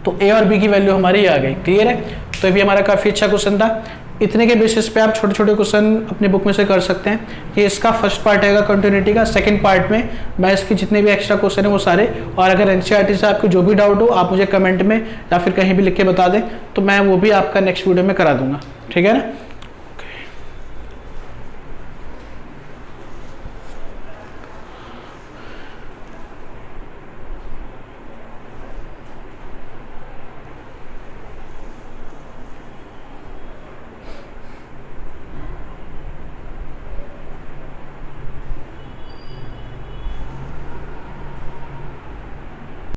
तो a और b की वैल्यू हमारी आ गई। क्लियर है? तो ये भी हमारा काफ़ी अच्छा क्वेश्चन था। इतने के बेसिस पे आप छोटे छोटे क्वेश्चन अपने बुक में से कर सकते हैं। ये इसका फर्स्ट पार्ट रहेगा कंटिन्यूटी का। सेकंड पार्ट में मैं इसके जितने भी एक्स्ट्रा क्वेश्चन है वो सारे, और अगर एनसीईआरटी से आपको जो भी डाउट हो आप मुझे कमेंट में या फिर कहीं भी लिख के बता दें, तो मैं वो भी आपका नेक्स्ट वीडियो में करा दूंगा। ठीक है ना?